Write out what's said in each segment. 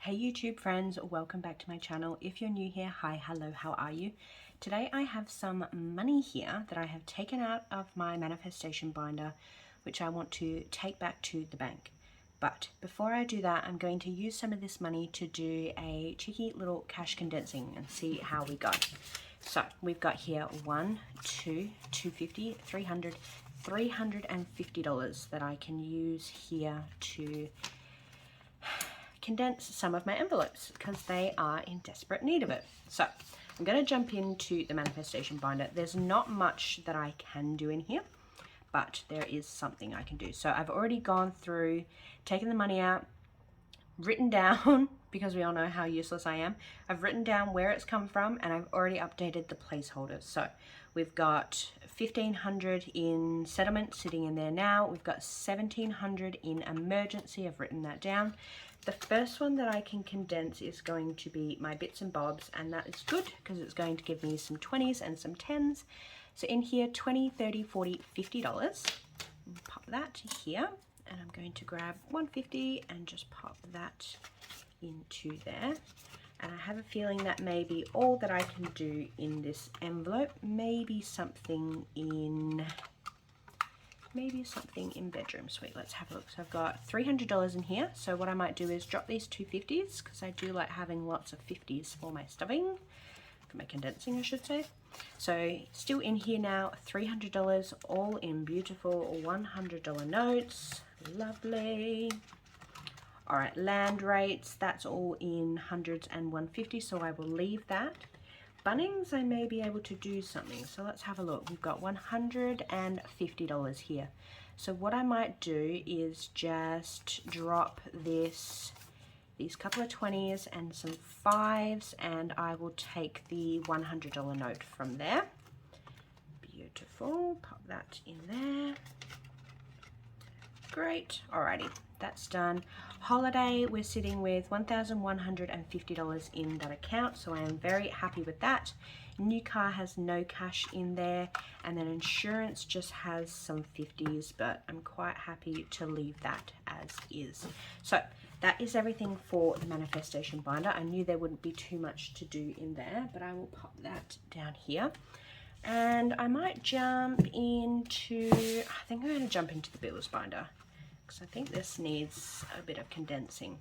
Hey YouTube friends, welcome back to my channel. If you're new here, hi, hello, how are you? Today I have some money here that I have taken out of my manifestation binder, which I want to take back to the bank. But before I do that, I'm going to use some of this money to do a cheeky little cash condensing and see how we go. So we've got here $1, $2, $250, $300, $350 that I can use here to condense some of my envelopes because they are in desperate need of it. So I'm going to jump into the manifestation binder. There's not much that I can do in here, but there is something I can do. So I've already gone through, taken the money out, written down, because we all know how useless I am, I've written down where it's come from, and I've already updated the placeholders. So we've got $1,500 in settlement sitting in there now. We've got $1,700 in emergency. I've written that down. The first one that I can condense is going to be my bits and bobs, and that is good because it's going to give me some 20s and some 10s. So in here, $20, $30, $40, $50. Pop that here, and I'm going to grab $150 and just pop that into there. And I have a feeling that may be all that I can do in this envelope. Maybe something in bedroom. Sweet, let's have a look. So I've got $300 in here. So what I might do is drop these two 50s because I do like having lots of 50s for my stuffing, for my condensing I should say. So still in here now, $300, all in beautiful $100 notes. Lovely. All right, land rates, that's all in hundreds and 150, so I will leave that. Bunnings, I may be able to do something. So let's have a look. We've got $150 here. So what I might do is just drop these couple of 20s and some 5s, and I will take the $100 note from there. Beautiful. Pop that in there. Great. Alrighty, that's done. Holiday, we're sitting with $1,150 in that account, so I am very happy with that. New car has no cash in there, and then insurance just has some 50s, but I'm quite happy to leave that as is. So that is everything for the manifestation binder. I knew there wouldn't be too much to do in there, but I will pop that down here. And I might jump into, I think I'm going to jump into the bills binder, because I think this needs a bit of condensing.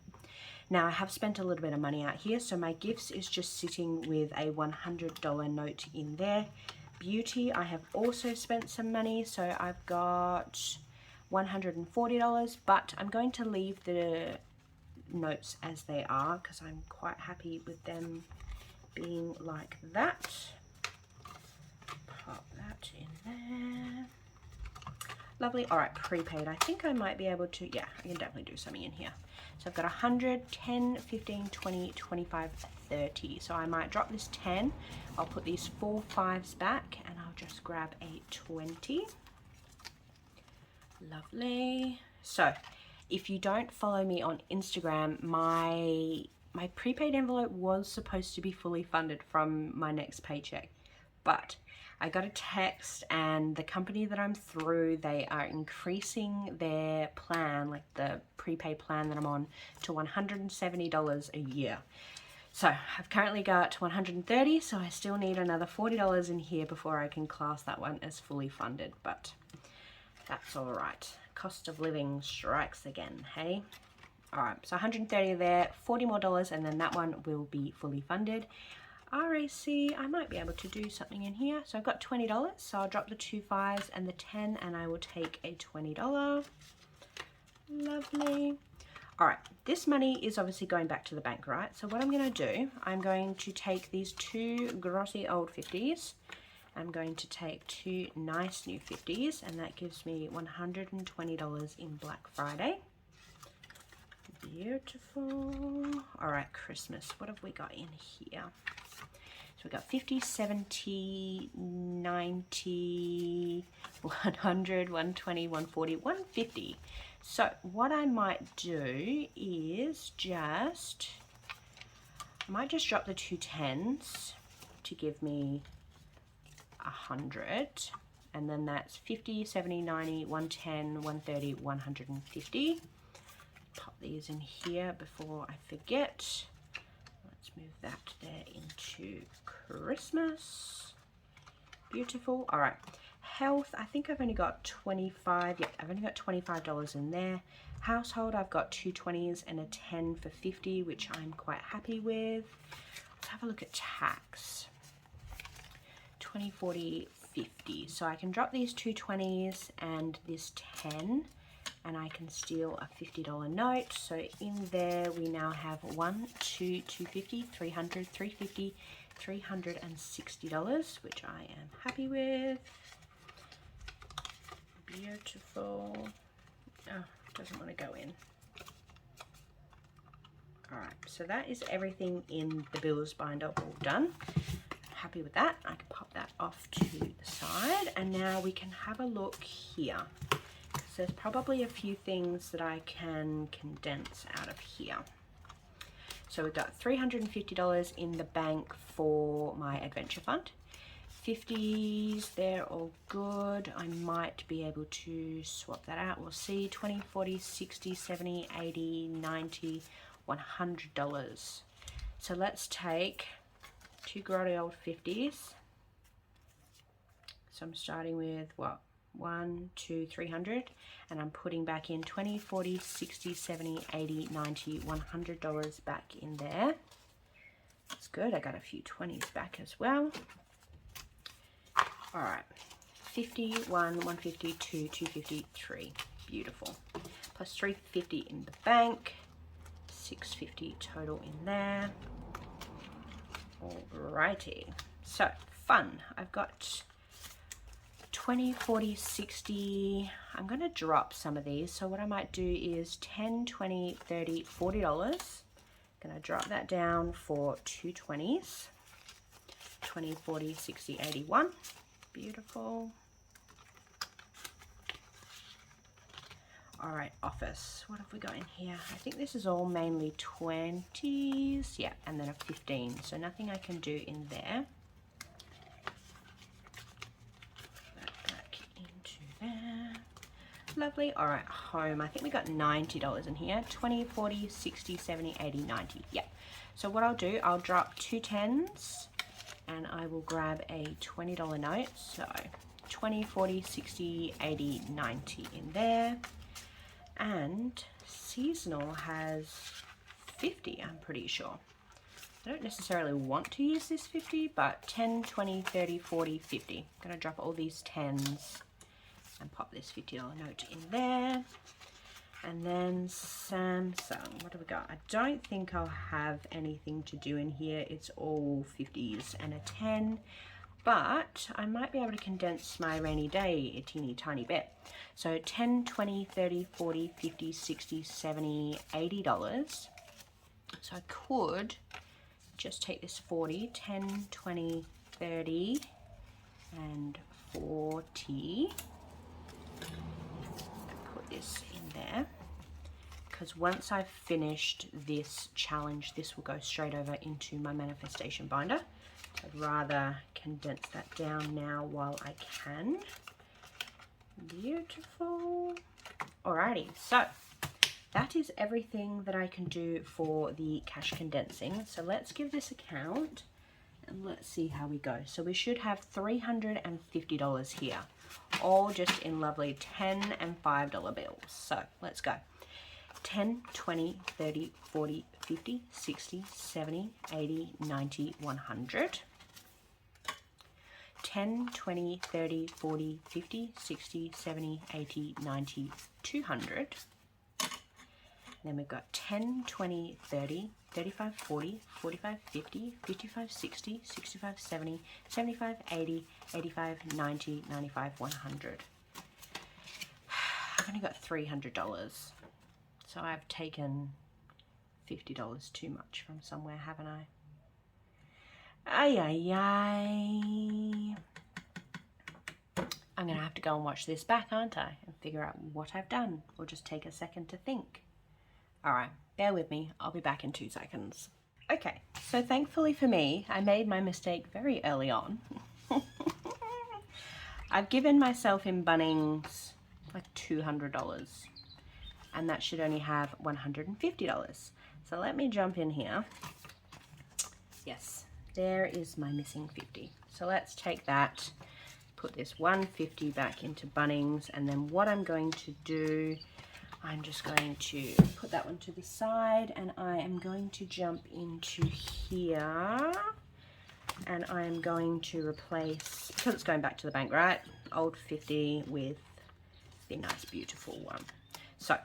Now I have spent a little bit of money out here, so my gifts is just sitting with a $100 note in there. Beauty, I have also spent some money, so I've got $140, but I'm going to leave the notes as they are because I'm quite happy with them being like that. Pop that in there. Lovely. All right, prepaid. I think I might be able to, yeah, I can definitely do something in here. So I've got 100, 10, 15, 20, 25, 30. So I might drop this 10. I'll put these 4 5s back and I'll just grab a 20. Lovely. So if you don't follow me on Instagram, my prepaid envelope was supposed to be fully funded from my next paycheck, but I got a text and the company that I'm through, they are increasing their plan, like the prepaid plan that I'm on, to $170 a year. So I've currently got $130, so I still need another $40 in here before I can class that one as fully funded, but that's all right. Cost of living strikes again, hey? All right, so 130 there, $40 more, and then that one will be fully funded. RAC, I might be able to do something in here. So I've got $20, so I'll drop the 2 5s and the 10, and I will take a $20. Lovely. All right, this money is obviously going back to the bank, right? So what I'm going to do, I'm going to take these 2 grossy old 50s. I'm going to take 2 nice new 50s, and that gives me $120 in Black Friday. Beautiful. All right, Christmas. What have we got in here? So we've got 50, 70, 90, 100, 120, 140, 150. So what I might do is I might just drop the 2 10s to give me 100. And then that's 50, 70, 90, 110, 130, 150. pop these in here before I forget. Let's move that there into Christmas. Beautiful. All right. Health, I think I've only got 25. Yep, I've only got $25 in there. Household, I've got 2 20s and a 10 for 50, which I'm quite happy with. Let's have a look at tax. 20, 40, 50. So I can drop these 2 20s and this 10, and I can steal a $50 note. So in there we now have 1, 2, 250, 300, 350, $360, which I am happy with. Beautiful. Oh, doesn't want to go in. All right, so that is everything in the bills binder all done. Happy with that. I can pop that off to the side, and now we can have a look here. So there's probably a few things that I can condense out of here. So we've got $350 in the bank for my adventure fund. 50s, they're all good. I might be able to swap that out. We'll see. 20, 40, 60, 70, 80, 90, $100. So let's take 2 grotty old 50s. So I'm starting with what? 1, 2, 300, and I'm putting back in 20, 40, 60, 70, 80, 90, $100 back in there. That's good. I got a few 20s back as well. All right, 50, 1, 150, 2, 250, 3. Beautiful. Plus 350 in the bank, 650 total in there. Alrighty, so fun. I've got 20, 40, 60. I'm going to drop some of these. So what I might do is 10, 20, 30, $40. Going to drop that down for 2 20s. 20, 40, 60, 81. Beautiful. All right, office. What have we got in here? I think this is all mainly 20s. Yeah, and then a 15. So nothing I can do in there. Back into there. Lovely. All right, home. I think we got $90 in here. 20, 40, 60, 70, 80, 90. Yeah. So what I'll do, I'll drop 2 10s. And I will grab a $20 note. So 20, 40, 60, 80, 90 in there. And seasonal has 50, I'm pretty sure. I don't necessarily want to use this 50, but 10, 20, 30, 40, 50. I'm going to drop all these 10s and pop this $50 note in there. And then Samsung, what do we got? I don't think I'll have anything to do in here. It's all 50s and a 10, but I might be able to condense my rainy day a teeny tiny bit. So 10, 20, 30, 40, 50, 60, 70, $80. So I could just take this 40, 10, 20, 30, and 40. Put this in there, because once I've finished this challenge, this will go straight over into my manifestation binder. So I'd rather condense that down now while I can. Beautiful. Alrighty, so that is everything that I can do for the cash condensing. So let's give this a count and let's see how we go. So we should have $350 here, all just in lovely $10 and $5 bills. So let's go. 10, 20, 30, 40, 50, 60, 70, 80, 90, 100. 10, 20, 30, 40, 50, 60, 70, 80, 90, 200. Then we've got 10, 20, 30, 35, 40, 45, 50, 55, 60, 65, 70, 75, 80, 85, 90, 95, 100. I've only got $300. So I've taken $50 too much from somewhere, haven't I? Ay, ay, ay. I'm going to have to go and watch this back, aren't I? And figure out what I've done. Or just take a second to think. Alright, bear with me. I'll be back in 2 seconds. Okay, so thankfully for me, I made my mistake very early on. I've given myself in Bunnings like $200. and that should only have $150. So let me jump in here. Yes, there is my missing 50. So let's take that, put this 150 back into Bunnings, and then what I'm going to do, I'm just going to put that one to the side, and I am going to jump into here, and I am going to replace, because it's going back to the bank, right? Old 50 with the nice beautiful one. So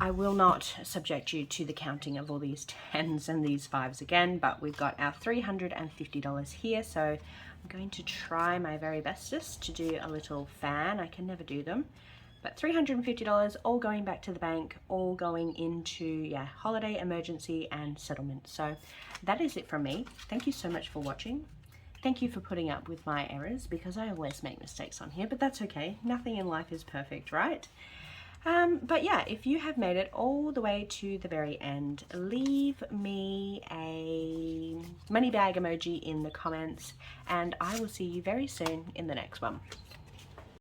I will not subject you to the counting of all these 10s and these 5s again, but we've got our $350 here, so I'm going to try my very bestest to do a little fan. I can never do them, but $350 all going back to the bank, all going into, yeah, holiday, emergency, and settlement. So that is it from me. Thank you so much for watching. Thank you for putting up with my errors, because I always make mistakes on here, but that's okay. Nothing in life is perfect, right? But yeah, if you have made it all the way to the very end, leave me a money bag emoji in the comments, and I will see you very soon in the next one.